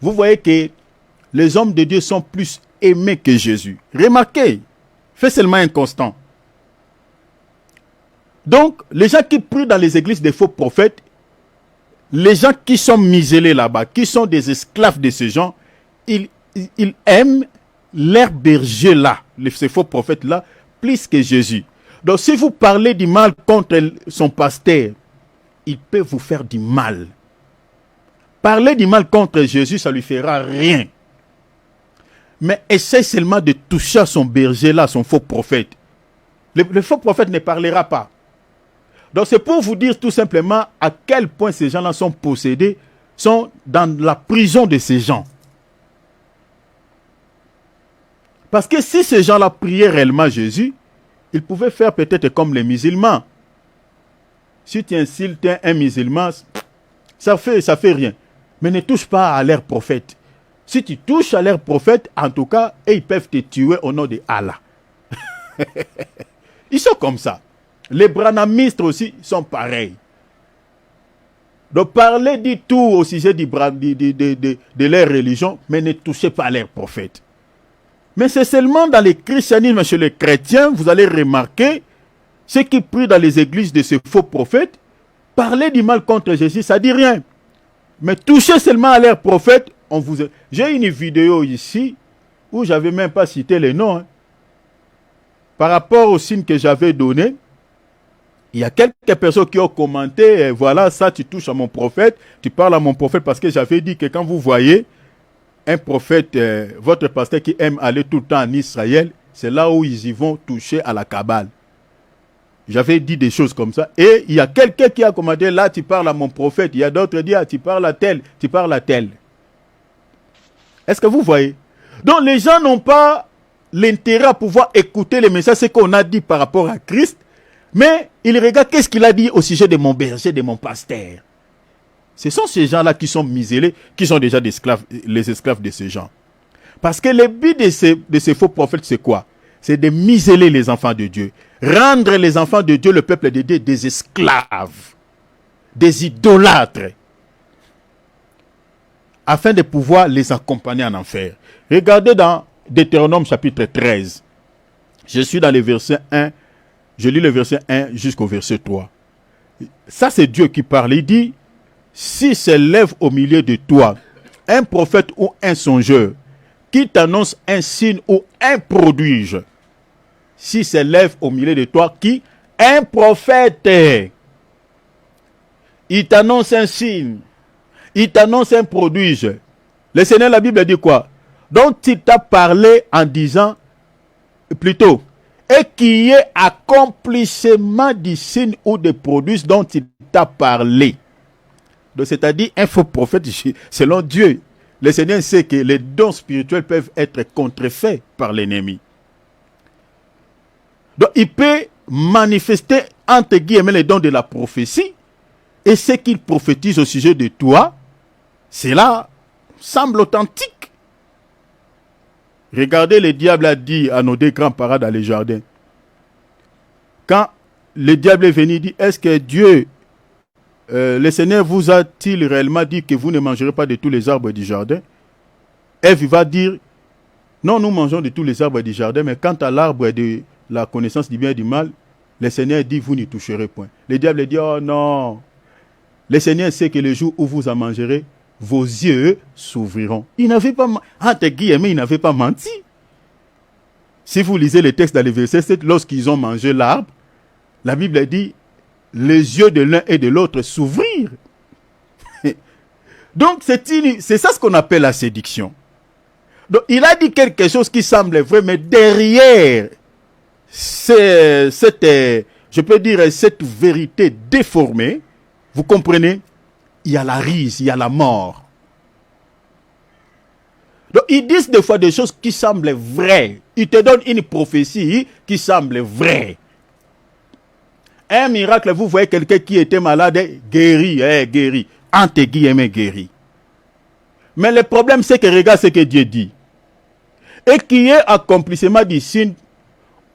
vous voyez que les hommes de Dieu sont plus aimés que Jésus. Remarquez, faites seulement un constat. Donc, les gens qui prient dans les églises des faux prophètes, les gens qui sont muselés là-bas, qui sont des esclaves de ces gens, ils aiment leurs bergers là, ces faux prophètes là, plus que Jésus. Donc, si vous parlez du mal contre son pasteur, il peut vous faire du mal. Parler du mal contre Jésus, ça ne lui fera rien. Mais essaie seulement de toucher à son berger là, son faux prophète. Le faux prophète ne parlera pas. Donc c'est pour vous dire tout simplement à quel point ces gens-là sont possédés, sont dans la prison de ces gens. Parce que si ces gens-là priaient réellement Jésus, ils pouvaient faire peut-être comme les musulmans. Si tu insultes un musulman, ça fait rien. Mais ne touche pas à leur prophète. Si tu touches à leur prophète, en tout cas, ils peuvent te tuer au nom de Allah. Ils sont comme ça. Les branhamistes aussi sont pareils. Donc parlez du tout au sujet de leur religion, mais ne touchez pas à leur prophète. Mais c'est seulement dans le christianisme chez les chrétiens, vous allez remarquer, ceux qui prient dans les églises de ces faux prophètes, parler du mal contre Jésus, ça ne dit rien. Mais touchez seulement à leur prophète, on vous... J'ai une vidéo ici, où je n'avais même pas cité les noms. Par rapport au signe que j'avais donné, il y a quelques personnes qui ont commenté, voilà, ça tu touches à mon prophète, tu parles à mon prophète, parce que j'avais dit que quand vous voyez un prophète, votre pasteur qui aime aller tout le temps en Israël, c'est là où ils y vont toucher à la Kabbale. J'avais dit des choses comme ça. Et il y a quelqu'un qui a commandé, là tu parles à mon prophète. Il y a d'autres qui disent, ah, tu parles à tel, tu parles à tel. Est-ce que vous voyez? Donc les gens n'ont pas l'intérêt à pouvoir écouter les messages, ce qu'on a dit par rapport à Christ. Mais ils regardent qu'est-ce qu'il a dit au sujet de mon berger, de mon pasteur. Ce sont ces gens-là qui sont muselés, qui sont déjà des esclaves, les esclaves de ces gens. Parce que le but de ces faux prophètes, c'est quoi? C'est de museler les enfants de Dieu. Rendre les enfants de Dieu, le peuple de Dieu, des esclaves, des idolâtres, afin de pouvoir les accompagner en enfer. Regardez dans Deutéronome chapitre 13. Je suis dans le verset 1. Je lis le verset 1 jusqu'au verset 3. Ça, c'est Dieu qui parle. Il dit, si s'élève au milieu de toi un prophète ou un songeur qui t'annonce un signe ou un prodige, si s'élève au milieu de toi qui, un prophète, il t'annonce un signe, il t'annonce un prodige. Le Seigneur, la Bible dit quoi? Donc il t'a parlé en disant, plutôt, et qui y ait accomplissement du signe ou de produits dont il t'a parlé. Donc, c'est-à-dire, un faux prophète, selon Dieu, le Seigneur sait que les dons spirituels peuvent être contrefaits par l'ennemi. Donc, il peut manifester, entre guillemets, les dons de la prophétie, et ce qu'il prophétise au sujet de toi, cela semble authentique. Regardez, le diable a dit à nos deux grands-parents dans les jardins. Quand le diable est venu, il dit, est-ce que Dieu, le Seigneur vous a-t-il réellement dit que vous ne mangerez pas de tous les arbres du jardin? Ève va dire, non, nous mangeons de tous les arbres du jardin, mais quant à l'arbre de la connaissance du bien et du mal, le Seigneur dit, vous n'y toucherez point. Le diable dit, oh non, le Seigneur sait que le jour où vous en mangerez, vos yeux s'ouvriront. Il n'avait pas, entre guillemets, il n'avait pas menti. Si vous lisez les textes dans les versets 7, lorsqu'ils ont mangé l'arbre, la Bible dit, les yeux de l'un et de l'autre s'ouvrirent. Donc, c'est ça ce qu'on appelle la séduction. Donc, il a dit quelque chose qui semble vrai, mais derrière cette vérité déformée, vous comprenez, il y a la rise, il y a la mort. Donc, ils disent des fois des choses qui semblent vraies. Ils te donnent une prophétie qui semble vraie. Un miracle, vous voyez quelqu'un qui était malade, guéri, entre guillemets guéri. Mais le problème, c'est que regarde ce que Dieu dit. Et qu'il y ait accomplissement du signe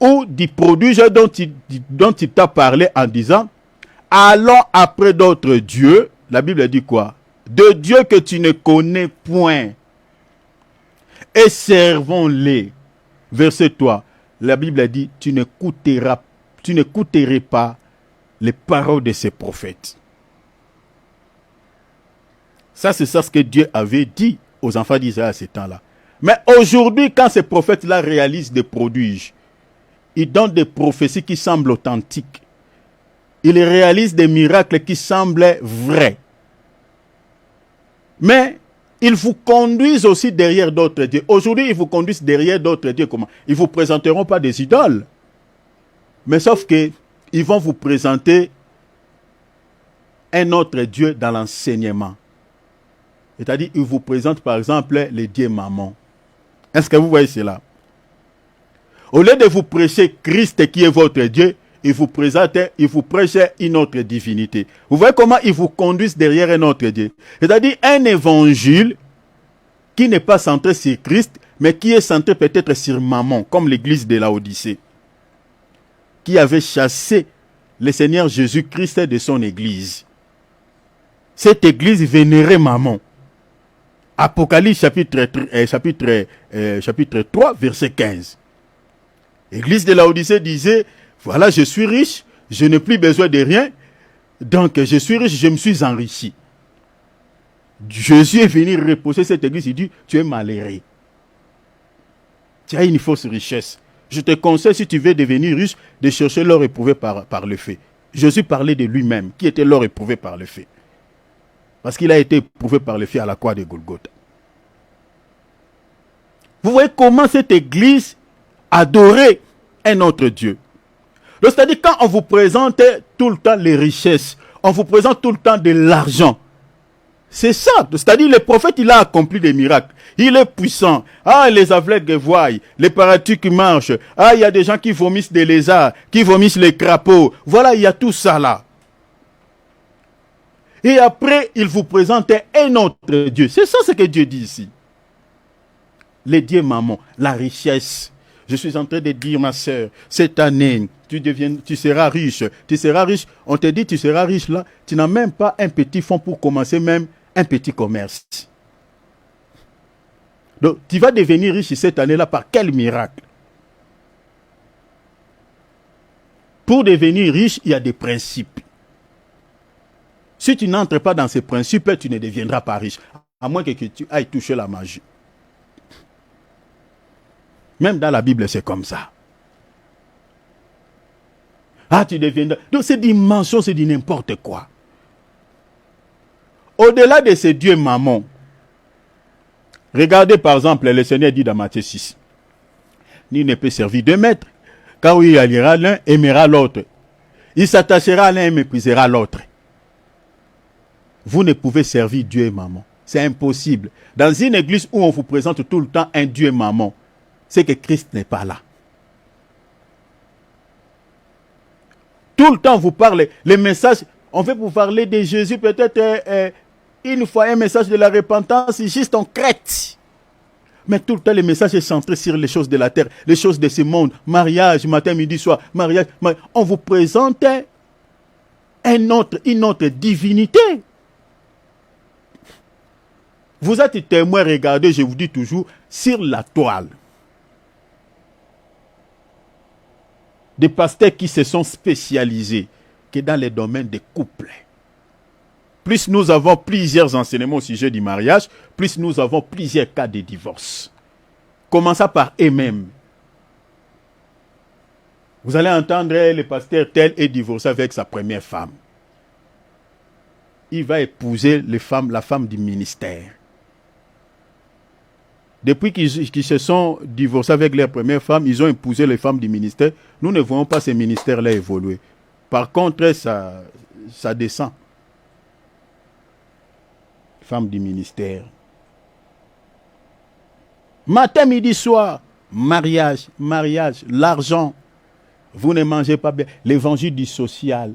ou du prodige dont il t'a parlé en disant, allons après d'autres dieux. La Bible dit quoi? de Dieu que tu ne connais point et servons-les. Verset 3, la Bible a dit, tu n'écouteras pas les paroles de ces prophètes. Ça, c'est ça ce que Dieu avait dit aux enfants d'Israël à ce temps-là. Mais aujourd'hui, quand ces prophètes-là réalisent des prodiges, ils donnent des prophéties qui semblent authentiques. Ils réalisent des miracles qui semblent vrais. Mais ils vous conduisent aussi derrière d'autres dieux. Aujourd'hui, ils vous conduisent derrière d'autres dieux. Comment? Ils ne vous présenteront pas des idoles. Mais sauf que ils vont vous présenter un autre Dieu dans l'enseignement. C'est-à-dire, ils vous présentent par exemple les dieux Mammon. Est-ce que vous voyez cela? Au lieu de vous prêcher Christ qui est votre Dieu, ils vous prêchent une autre divinité. Vous voyez comment ils vous conduisent derrière un autre Dieu. C'est-à-dire un évangile qui n'est pas centré sur Christ, mais qui est centré peut-être sur Mammon, comme l'église de Laodicée, qui avait chassé le Seigneur Jésus-Christ de son église. Cette église vénérait Mammon. Apocalypse chapitre 3, verset 15. L'église de Laodicée disait, voilà, je suis riche, je n'ai plus besoin de rien, donc je suis riche, je me suis enrichi. Jésus est venu reposer cette église, il dit, tu es malheureux. Tu as une fausse richesse. Je te conseille, si tu veux devenir riche, de chercher l'or éprouvé par le feu. Jésus parlait de lui-même, qui était l'or éprouvé par le feu. Parce qu'il a été éprouvé par le feu à la croix de Golgotha. Vous voyez comment cette église adorait un autre Dieu. C'est-à-dire quand on vous présente tout le temps les richesses, on vous présente tout le temps de l'argent. C'est ça. C'est-à-dire le prophète, il a accompli des miracles. Il est puissant. Ah, les aveugles voient, les paralytiques marchent. Ah, il y a des gens qui vomissent des lézards, qui vomissent les crapauds. Voilà, il y a tout ça là. Et après, il vous présente un autre Dieu. C'est ça ce que Dieu dit ici. Les dieux Mammon, la richesse. Je suis en train de dire, ma sœur, cette année, tu seras riche. Tu seras riche. On te dit, tu seras riche là. Tu n'as même pas un petit fonds pour commencer même un petit commerce. Donc, tu vas devenir riche cette année-là par quel miracle? Pour devenir riche, il y a des principes. Si tu n'entres pas dans ces principes, tu ne deviendras pas riche. À moins que tu ailles toucher la magie. Même dans la Bible, c'est comme ça. Ah, tu deviendras... Donc, c'est des mensonges, c'est du n'importe quoi. Au-delà de ces dieux Mammon, regardez par exemple, le Seigneur dit dans Matthieu 6, nul ne peut servir deux maîtres, car il alliera l'un, aimera l'autre. Il s'attachera à l'un et méprisera l'autre. Vous ne pouvez servir Dieu et Mammon. C'est impossible. Dans une église où on vous présente tout le temps un Dieu et Mammon, c'est que Christ n'est pas là. Tout le temps, vous parlez, les messages, on veut vous parler de Jésus, peut-être une fois un message de la repentance, juste en crête. Mais tout le temps, le message est centré sur les choses de la terre, les choses de ce monde, mariage, matin, midi, soir, mariage. On vous présente une autre divinité. Vous êtes témoin, regardez, je vous dis toujours, sur la toile. Des pasteurs qui se sont spécialisés que dans les domaines des couples. Plus nous avons plusieurs enseignements au sujet du mariage, plus nous avons plusieurs cas de divorce. Commençons par eux-mêmes. Vous allez entendre le pasteur tel est divorcé avec sa première femme. Il va épouser la femme du ministère. Depuis qu'ils se sont divorcés avec leur première femme, ils ont épousé les femmes du ministère. Nous ne voyons pas ces ministères-là évoluer. Par contre, ça descend. Femmes du ministère. Matin, midi, soir, mariage, l'argent. Vous ne mangez pas bien. L'évangile du social.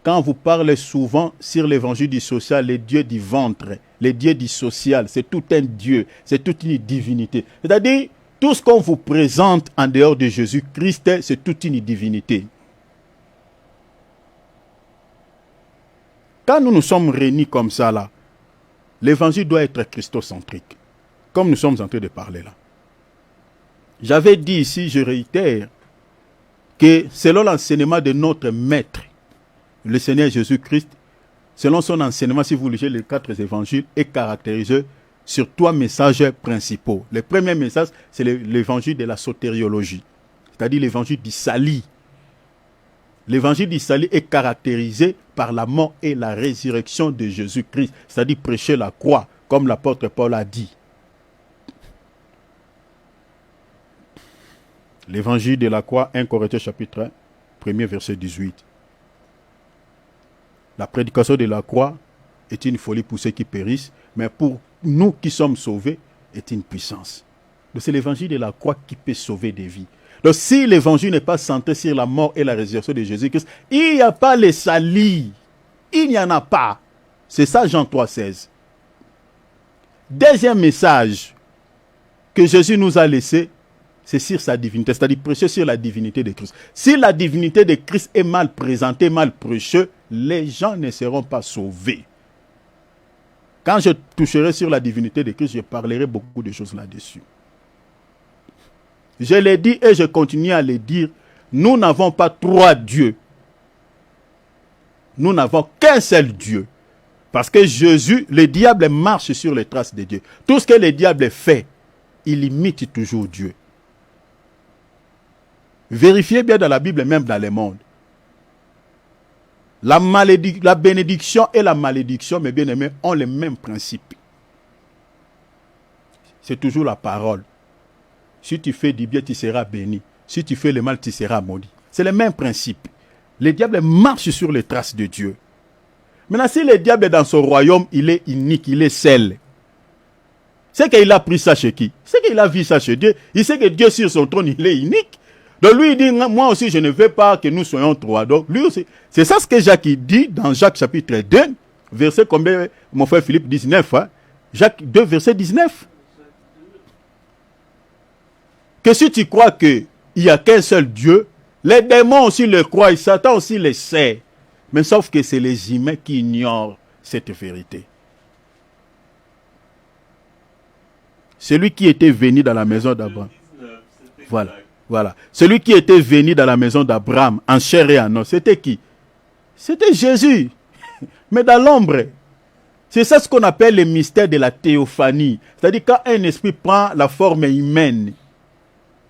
Quand vous parlez souvent sur l'évangile du social, les dieux du ventre, les dieux du social, c'est tout un dieu, c'est toute une divinité. C'est-à-dire, tout ce qu'on vous présente en dehors de Jésus-Christ, c'est toute une divinité. Quand nous nous sommes réunis comme ça, là, l'évangile doit être christocentrique, comme nous sommes en train de parler là. J'avais dit ici, je réitère, que selon l'enseignement de notre maître, le Seigneur Jésus-Christ, selon son enseignement, si vous lisez les 4 évangiles, est caractérisé sur 3 messages principaux. Le premier message, c'est l'évangile de la sotériologie, c'est-à-dire l'évangile du salut. L'évangile du salut est caractérisé par la mort et la résurrection de Jésus-Christ, c'est-à-dire prêcher la croix, comme l'apôtre Paul a dit. L'évangile de la croix, 1 Corinthiens chapitre 1, premier verset 18. La prédication de la croix est une folie pour ceux qui périssent, mais pour nous qui sommes sauvés, est une puissance. Donc c'est l'évangile de la croix qui peut sauver des vies. Donc si l'évangile n'est pas centré sur la mort et la résurrection de Jésus-Christ, il n'y a pas les salis. Il n'y en a pas. C'est ça Jean 3,16. Deuxième message que Jésus nous a laissé, c'est sur sa divinité, c'est-à-dire prêcher sur la divinité de Christ. Si la divinité de Christ est mal présentée, mal prêchée, les gens ne seront pas sauvés. Quand je toucherai sur la divinité de Christ, je parlerai beaucoup de choses là-dessus. Je l'ai dit et je continue à le dire, nous n'avons pas 3 dieux. Nous n'avons qu'un seul Dieu. Parce que Jésus, le diable marche sur les traces de Dieu. Tout ce que le diable fait, il imite toujours Dieu. Vérifiez bien dans la Bible, même dans le monde. La bénédiction et la malédiction, mes bien-aimés, ont le même principe. C'est toujours la parole. Si tu fais du bien, tu seras béni. Si tu fais le mal, tu seras maudit. C'est le même principe. Le diable marche sur les traces de Dieu. Maintenant, si le diable est dans son royaume, il est unique, il est seul. C'est qu'il a pris ça chez qui? C'est qu'il a vu ça chez Dieu. Il sait que Dieu sur son trône, il est unique. Donc lui, il dit, moi aussi, je ne veux pas que nous soyons 3. Donc lui aussi, c'est ça ce que Jacques dit dans Jacques chapitre 2, verset combien, mon frère Philippe, 19. Hein? Jacques 2, verset 19. Que si tu crois qu'il n'y a qu'un seul Dieu, les démons aussi le croient, et Satan aussi le sait. Mais sauf que c'est les humains qui ignorent cette vérité. Celui qui était venu dans la maison d'Abraham. Voilà. Celui qui était venu dans la maison d'Abraham en chair et en os, c'était qui? C'était Jésus. Mais dans l'ombre. C'est ça ce qu'on appelle le mystère de la théophanie. C'est-à-dire quand un esprit prend la forme humaine.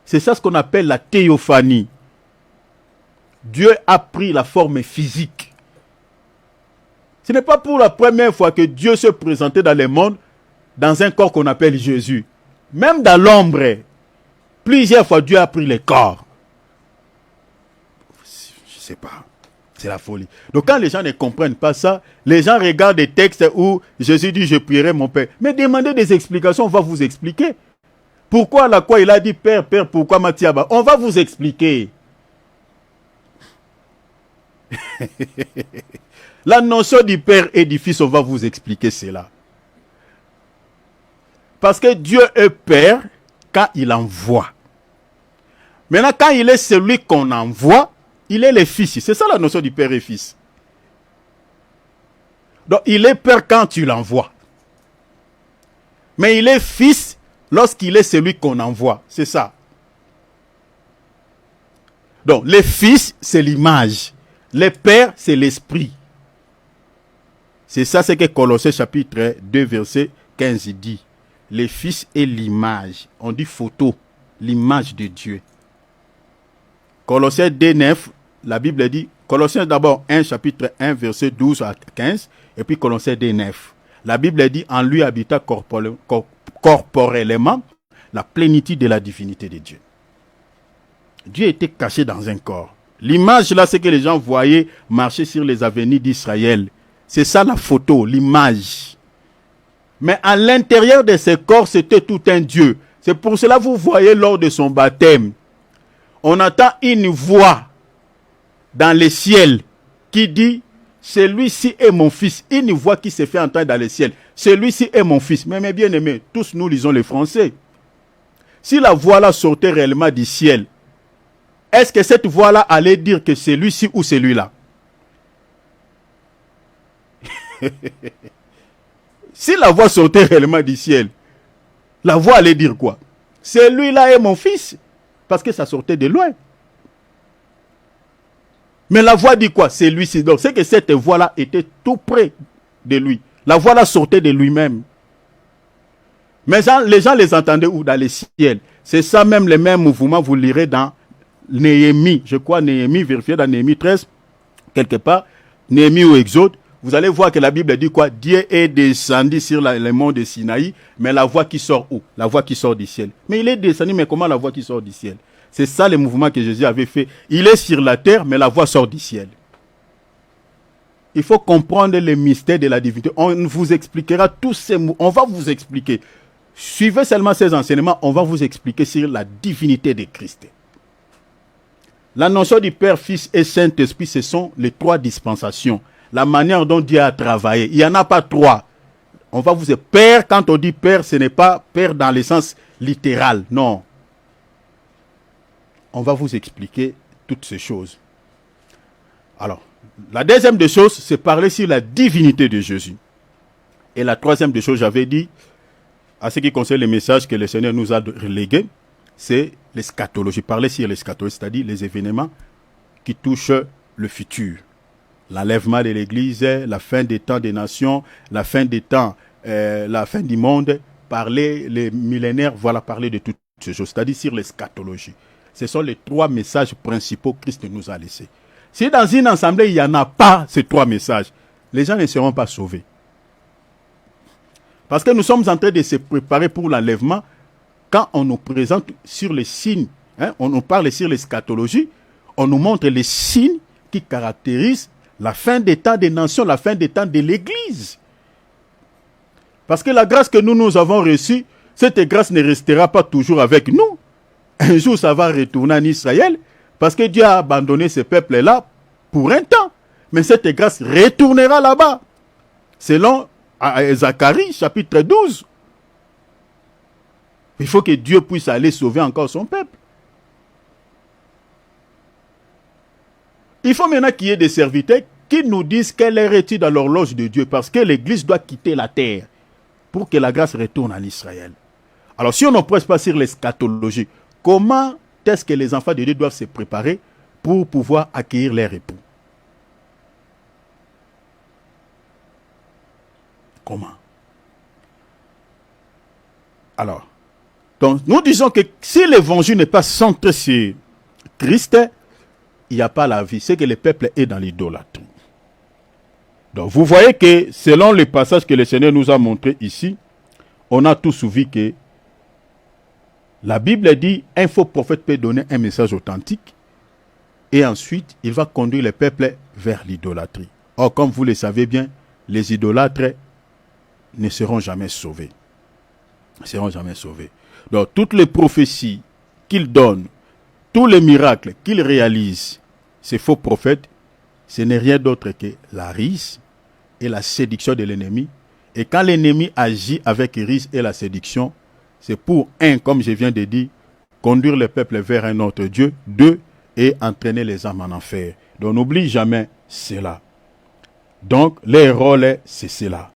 C'est ça ce qu'on appelle la théophanie. Dieu a pris la forme physique. Ce n'est pas pour la première fois que Dieu se présentait dans le monde dans un corps qu'on appelle Jésus. Même dans l'ombre, plusieurs fois Dieu a pris le corps. Je ne sais pas. C'est la folie. Donc quand les gens ne comprennent pas ça, les gens regardent des textes où Jésus dit « Je prierai mon Père ». Mais demandez des explications, on va vous expliquer. Pourquoi la quoi il a dit « Père, Père, pourquoi Mathiaba ?» On va vous expliquer. La notion du Père et du Fils, on va vous expliquer cela. Parce que Dieu est Père quand il envoie. Maintenant, quand il est celui qu'on envoie, il est le Fils. C'est ça la notion du Père et Fils. Donc, il est Père quand tu l'envoies. Mais il est Fils lorsqu'il est celui qu'on envoie. C'est ça. Donc, le Fils, c'est l'image. Le Père, c'est l'Esprit. C'est ça ce que Colossiens chapitre 2, verset 15 dit. Le Fils est l'image. On dit photo. L'image de Dieu. Colossiens 2, 9, la Bible dit, Colossiens d'abord 1, chapitre 1, verset 12 à 15, et puis Colossiens 2, 9. La Bible dit, en lui habita corporellement la plénitude de la divinité de Dieu. Dieu était caché dans un corps. L'image là, c'est que les gens voyaient marcher sur les avenues d'Israël. C'est ça la photo, l'image. Mais à l'intérieur de ce corps, c'était tout un Dieu. C'est pour cela que vous voyez lors de son baptême, on entend une voix dans le ciel qui dit « Celui-ci est mon fils ». Une voix qui se fait entendre dans le ciel. « Celui-ci est mon fils ». Mais mes bien-aimés, tous nous lisons le français. Si la voix là sortait réellement du ciel, est-ce que cette voix-là allait dire que c'est celui-ci ou celui-là? Si la voix sortait réellement du ciel, la voix allait dire quoi? Celui-là est mon fils. Parce que ça sortait de loin. Mais la voix dit quoi? C'est lui-ci. Donc c'est que cette voix-là était tout près de lui. La voix-là sortait de lui-même. Mais les gens les entendaient où? Dans les ciels. C'est ça même, les mêmes mouvements, vous lirez dans Néhémie. Je crois Néhémie, vérifiez dans Néhémie 13, quelque part. Néhémie ou Exode. Vous allez voir que la Bible dit quoi? Dieu est descendu sur les monts de Sinaï, mais la voix qui sort où? La voix qui sort du ciel. Mais il est descendu, mais comment la voix qui sort du ciel? C'est ça le mouvement que Jésus avait fait. Il est sur la terre, mais la voix sort du ciel. Il faut comprendre les mystères de la divinité. On vous expliquera tous ces mots. On va vous expliquer. Suivez seulement ces enseignements, on va vous expliquer sur la divinité de Christ. La notion du Père, Fils et Saint-Esprit, ce sont les trois dispensations. La manière dont Dieu a travaillé. Il n'y en a pas trois. On va vous dire, Père, quand on dit Père, ce n'est pas Père dans le sens littéral. Non. On va vous expliquer toutes ces choses. Alors, la deuxième des choses, c'est parler sur la divinité de Jésus. Et la troisième des choses, j'avais dit, à ce qui concerne les messages que le Seigneur nous a relégués, c'est l'eschatologie. Parler sur l'eschatologie, c'est-à-dire les événements qui touchent le futur. L'enlèvement de l'Église, la fin des temps des nations, la fin des temps, la fin du monde, parler, les millénaires, voilà, parler de toutes ces choses, c'est-à-dire sur l'eschatologie. Ce sont les trois messages principaux que Christ nous a laissés. Si dans une assemblée, il n'y en a pas ces trois messages, les gens ne seront pas sauvés. Parce que nous sommes en train de se préparer pour l'enlèvement quand on nous présente sur les signes, on nous parle sur l'eschatologie, on nous montre les signes qui caractérisent la fin des temps des nations, la fin des temps de l'Église. Parce que la grâce que nous avons reçue, cette grâce ne restera pas toujours avec nous. Un jour, ça va retourner en Israël, parce que Dieu a abandonné ce peuple-là pour un temps. Mais cette grâce retournera là-bas. Selon Zacharie, chapitre 12. Il faut que Dieu puisse aller sauver encore son peuple. Il faut maintenant qu'il y ait des serviteurs qui nous disent quelle heure est-il dans l'horloge de Dieu, parce que l'Église doit quitter la terre pour que la grâce retourne en Israël. Alors si on ne presse pas sur l'eschatologie, comment est-ce que les enfants de Dieu doivent se préparer pour pouvoir accueillir leur époux? Comment? Alors, donc nous disons que si l'évangile n'est pas centré sur Christ, il n'y a pas la vie. C'est que le peuple est dans l'idolâtrie. Donc vous voyez que selon les passages que le Seigneur nous a montrés ici, on a tous vu que la Bible dit un faux prophète peut donner un message authentique et ensuite il va conduire le peuple vers l'idolâtrie. Or, comme vous le savez bien, les idolâtres ne seront jamais sauvés. Ne seront jamais sauvés. Donc toutes les prophéties qu'il donne, tous les miracles qu'il réalise, ces faux prophètes, ce n'est rien d'autre que la ruse et la séduction de l'ennemi. Et quand l'ennemi agit avec ruse et la séduction, c'est pour, un, comme je viens de dire, conduire le peuple vers un autre Dieu, deux, et entraîner les âmes en enfer. Donc n'oublie jamais cela. Donc, les rôles, c'est cela.